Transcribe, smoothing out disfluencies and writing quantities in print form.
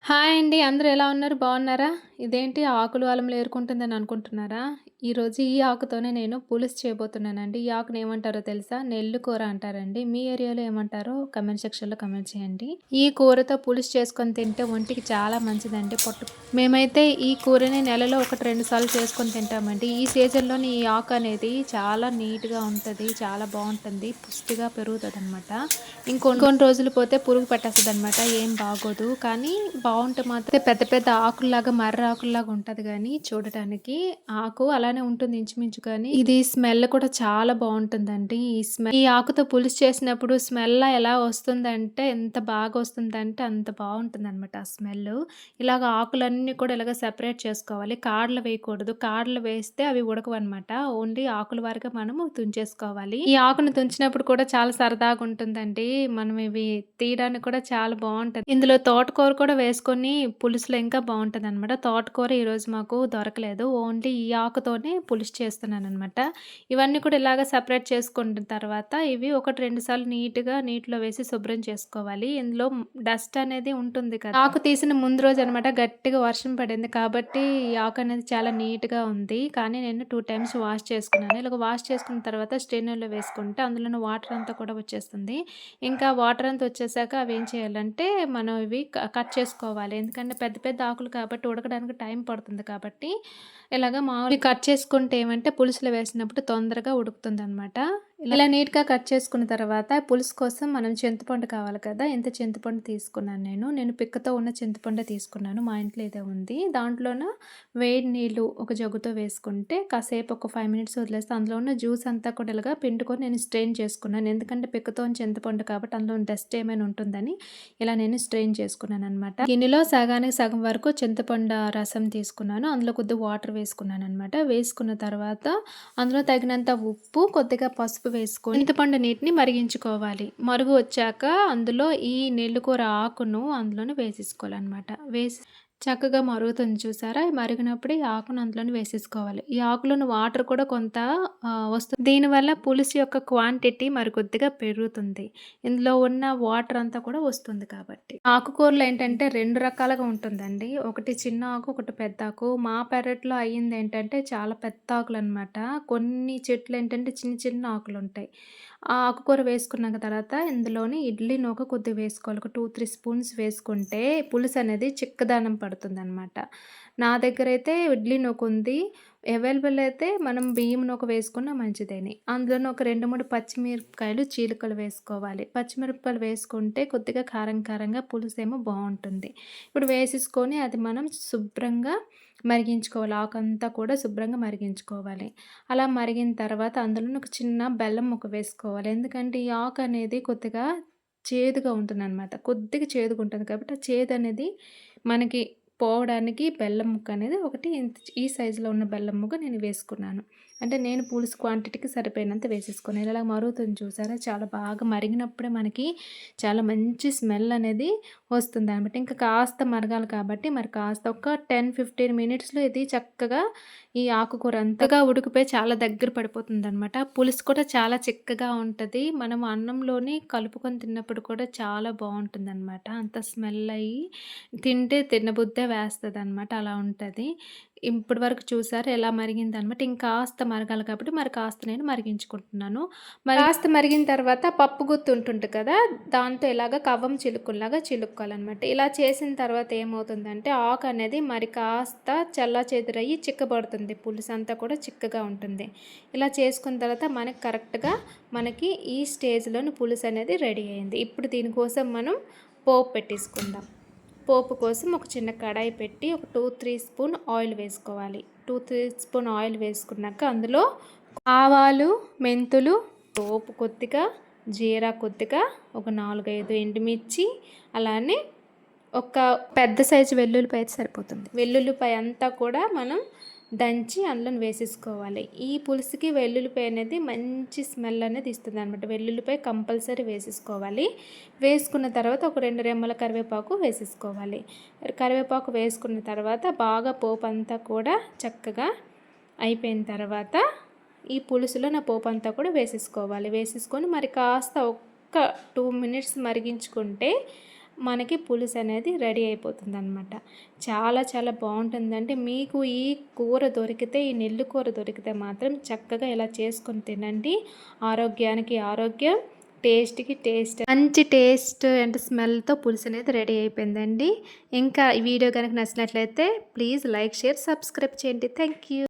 Hi అండి. అందరూ ఎలా ఉన్నారు? బాగున్నారా? ఇదేంటి ఆకులు అలములు ఏరుకుంటుందని అనుకుంటున్నారా? ఈరోజు ఈ ఆకుతోనే నేను పులుసు చేయబోతున్నానండి. ఈ ఆకుని ఏమంటారో తెలుసా? నెల్లి కూర అంటారండి. మీ ఏరియాలో ఏమంటారో కామెంట్ సెక్షన్‌లో కామెంట్ చేయండి. ఈ కూరతో పులుసు చేసుకొని తింటే ఒంటికి చాలా మంచిదండి. మేమైతే ఈ కూరని నెలలో 1, 2 సార్లు చేసుకొని తింటామండి. ఈ సీజన్‌లోని ఈ ఆకు అనేది చాలా నీట్‌గా ఉంటది. చాలా బావుంటుంది. పుష్టిగా పెరుగుతదనమాట. ఇంకొన్ని రోజులు పోతే పురుగు పట్టేస్తదనమాట. ఏం బాగోదు. కానీ బావుంటే మాత్రం పెద్ద పెద్ద ఆకుల్లాగా మర్రి ఆకుల్లాగా ఉంటది గానీ చూడటానికి. ఆకు అలానే ఉంటుంది ఇంచుమించు కానీ ఇది స్మెల్ కూడా చాలా బావుంటుందండి. ఈ ఆకుతో పులుసు చేసినప్పుడు స్మెల్ ఎలా వస్తుందంటే ఎంత బాగా వస్తుందంటే అంత బావుంటుందనమాట ఆ స్మెల్లు. ఇలాగ ఆకులన్నీ కూడా ఇలాగ సెపరేట్ చేసుకోవాలి. కాడలు వేయకూడదు. కాడలు వేస్తే అవి ఉడకవనమాట. ఓన్లీ ఆకుల వరకే మనము తుంచేసుకోవాలి. ఈ ఆకును తుంచినప్పుడు కూడా చాలా సరదాగా ఉంటుందండి. మనం ఇవి తీయడానికి కూడా చాలా బావుంటది. ఇందులో తోటకూర కూడా వేసుకొని పులుసులో ఇంకా బావుంటదనమాట. తోటకూర ఈరోజు మాకు దొరకలేదు. ఓన్లీ ఈ ఆకుతోనే పులుసు చేస్తున్నాననమాట. ఇవన్నీ కూడా ఇలాగ సెపరేట్ చేసుకున్న తర్వాత ఇవి 1, 2 సార్లు నీటిలో వేసి శుభ్రం చేసుకోవాలి. ఇందులో డస్ట్ అనేది ఉంటుంది కదా! ఆకు తీసిన ముందు రోజనమాట గట్టిగా వర్షం పడింది కాబట్టి ఈ ఆకు అనేది చాలా నీట్‌గా ఉంది. కానీ నేను 2 టైమ్స్ వాష్ చేసుకున్నాను. ఇలాగ వాష్ చేసుకున్న తర్వాత స్ట్రెయినర్‌లో వేసుకుంటే అందులోని వాటర్ అంతా కూడా వచ్చేస్తుంది. ఇంకా వాటర్ అంతా వచ్చేసాక అవేం చేయాలంటే మనం ఇవి కట్ చేసుకోవాలి. ఎందుకంటే పెద్ద పెద్ద ఆకులు కాబట్టి ఉడకడానికి టైం పడుతుంది కాబట్టి ఇలాగ మామూలుగా కట్ చేసుకుంటే ఏమంటే పులుసులో వేసినప్పుడు తొందరగా ఉడుకుతుందనమాట. ఇలా నీట్‌గా కట్ చేసుకున్న తర్వాత పులుసు కోసం మనం చింతపండు కావాలి కదా! ఇంత చింతపండు తీసుకున్నాను నేను. నేను పిక్కతో ఉన్న చింతపండే తీసుకున్నాను. మా ఇంట్లో ఇదే ఉంది. దాంట్లోన వేడి నీళ్ళు ఒక జగ్గుతో వేసుకుంటే కాసేపు ఒక 5 మినిట్స్ వదిలేస్తే అందులో ఉన్న జ్యూస్ అంతా కూడా ఇలాగా పిండుకొని నేను స్ట్రెయిన్ చేసుకున్నాను. ఎందుకంటే పిక్కతోని చింతపండు కాబట్టి అందులో డస్ట్ ఏమైనా ఉంటుందని ఇలా నేను స్ట్రెయిన్ చేసుకున్నాననమాట. గిన్నెలో సగానికి సగం వరకు చింతపండు రసం తీసుకున్నాను. అందులో కొద్దిగా వాటర్ వేసుకున్నాననమాట. వేసుకున్న తర్వాత అందులో తగినంత ఉప్పు, కొద్దిగా పసుపు వేసుకొని చింతపండు నీటిని మరిగించుకోవాలి. మరుగు వచ్చాక అందులో ఈ నెల్లికూర ఆకును అందులోనే వేసేసుకోవాలనమాట. చక్కగా మరుగుతుంది చూసారా? మరిగినప్పుడు ఈ ఆకును అందులోనే వేసేసుకోవాలి. ఈ ఆకులోని వాటర్ కూడా కొంత వస్తుంది. దీనివల్ల పులుసు యొక్క క్వాంటిటీ మరికొద్దిగా పెరుగుతుంది. ఇందులో ఉన్న వాటర్ అంతా కూడా వస్తుంది కాబట్టి. ఆకుకూరలు ఏంటంటే 2 రకాలుగా ఉంటుందండి. ఒకటి చిన్న ఆకు, ఒకటి పెద్ద ఆకు. మా పెరట్లో అయ్యిందేంటంటే చాలా పెద్ద ఆకులనమాట. కొన్ని చెట్లు ఏంటంటే చిన్న చిన్న ఆకులుంటాయి. ఆ ఆకుకూర వేసుకున్నాక తర్వాత ఇందులోని ఇడ్లీ నూక కొద్దిగా వేసుకోవాలి. ఒక 2, 3 స్పూన్స్ వేసుకుంటే పులుసు అనేది చిక్కదనం పడుతుందనమాట. నా దగ్గరైతే ఇడ్లీ నూక ఉంది. అవైలబుల్ అయితే మనం బియ్యం నూక వేసుకున్నా మంచిదని. అందులోనే ఒక 2, 3 పచ్చిమిరపకాయలు చీలికలు వేసుకోవాలి. పచ్చిమిరపకాయలు వేసుకుంటే కొద్దిగా కారం కారంగా పులుసేమో బావుంటుంది. ఇప్పుడు వేసేసుకొని అది మనం శుభ్రంగా మరిగించుకోవాలి. ఆకంతా కూడా శుభ్రంగా మరిగించుకోవాలి. అలా మరిగిన తర్వాత అందులోనే ఒక చిన్న బెల్లం ముక్క వేసుకోవాలి. ఎందుకంటే ఈ ఆకు అనేది కొద్దిగా చేదుగా ఉంటుందనమాట. కొద్దిగా చేదుగుంటుంది కాబట్టి ఆ చేదనేది మనకి పోవడానికి బెల్లం ముక్క అనేది ఒకటి ఈ సైజులో ఉన్న బెల్లం ముక్క నేను వేసుకున్నాను. అంటే నేను పులుసు క్వాంటిటీకి సరిపోయినంత వేసేసుకున్నాను. ఇలా మరుగుతుంది చూసారా? చాలా బాగా మరిగినప్పుడే మనకి చాలా మంచి స్మెల్ అనేది వస్తుందనమాట. ఇంకా కాస్త మరగాలి కాబట్టి మరి కాస్త ఒక 10, 15 మినిట్స్‌లో ఇది చక్కగా ఈ ఆకుకూర అంతగా ఉడికిపోయి చాలా దగ్గర పడిపోతుందనమాట. పులుసు కూడా చాలా చిక్కగా ఉంటది. మనం అన్నంలోని కలుపుకొని తిన్నప్పుడు కూడా చాలా బావుంటుందనమాట. అంత స్మెల్ అయ్యి తింటే తినబుద్దే వేస్తదనమాట. అలా ఉంటది. ఇప్పటి వరకు చూసారు ఎలా మరిగిందనమాట. ఇంకాస్త మరగాలి కాబట్టి మరి కాస్త నేను మరిగించుకుంటున్నాను. మరి కాస్త మరిగిన తర్వాత పప్పు గుత్తి ఉంటుంది కదా! దాంతో ఇలాగ కవ్వం చిలుకుల్లాగా చిలుక్కోవాలనమాట. ఇలా చేసిన తర్వాత ఏమవుతుందంటే ఆకు అనేది మరి కాస్త చెల్లాచెదురయ్యి చిక్కబడుతుంది. పులుసంతా కూడా చిక్కగా ఉంటుంది. ఇలా చేసుకున్న తర్వాత మనకి కరెక్ట్‌గా మనకి ఈ స్టేజ్‌లోని పులుసు అనేది రెడీ అయింది. ఇప్పుడు దీనికోసం మనం పోపు పెట్టేసుకుందాం. పోపు కోసం ఒక చిన్న కడాయి పెట్టి ఒక 2, 3 స్పూన్ ఆయిల్ వేసుకోవాలి. 2, 3 స్పూన్ ఆయిల్ వేసుకున్నాక అందులో ఆవాలు, మెంతులు, పోపు కొద్దిగా, జీరా కొద్దిగా, ఒక 4, 5 ఎండుమిర్చి, అలానే ఒక పెద్ద సైజు వెల్లుల్లిపాయ అయితే సరిపోతుంది. వెల్లుల్లిపాయ అంతా కూడా మనం దంచి అందులోని వేసేసుకోవాలి. ఈ పులుసుకి వెల్లుల్లిపాయ అనేది మంచి స్మెల్ అనేది ఇస్తుందనమాట. వెల్లుల్లిపాయ కంపల్సరీ వేసేసుకోవాలి. వేసుకున్న తర్వాత ఒక 2 రెమ్మల కరివేపాకు వేసేసుకోవాలి. కరివేపాకు వేసుకున్న తర్వాత బాగా పోపు అంతా కూడా చక్కగా అయిపోయిన తర్వాత ఈ పులుసులో నా పోపు అంతా కూడా వేసేసుకోవాలి. వేసేసుకొని మరి కాస్త ఒక్క 2 మినిట్స్ మరిగించుకుంటే మనకి పులుసు అనేది రెడీ అయిపోతుందనమాట. చాలా చాలా బావుంటుందండి. మీకు ఈ కూర దొరికితే, ఈ నెల్లి కూర దొరికితే మాత్రం చక్కగా ఇలా చేసుకొని తినండి. ఆరోగ్యానికి ఆరోగ్యం, టేస్ట్‌కి టేస్ట్. మంచి టేస్ట్ అండ్ స్మెల్‌తో పులుసు అనేది రెడీ అయిపోయిందండి. ఇంకా ఈ వీడియో గనుక నచ్చినట్లయితే ప్లీజ్ లైక్, షేర్, సబ్స్క్రైబ్ చేయండి. Thank you.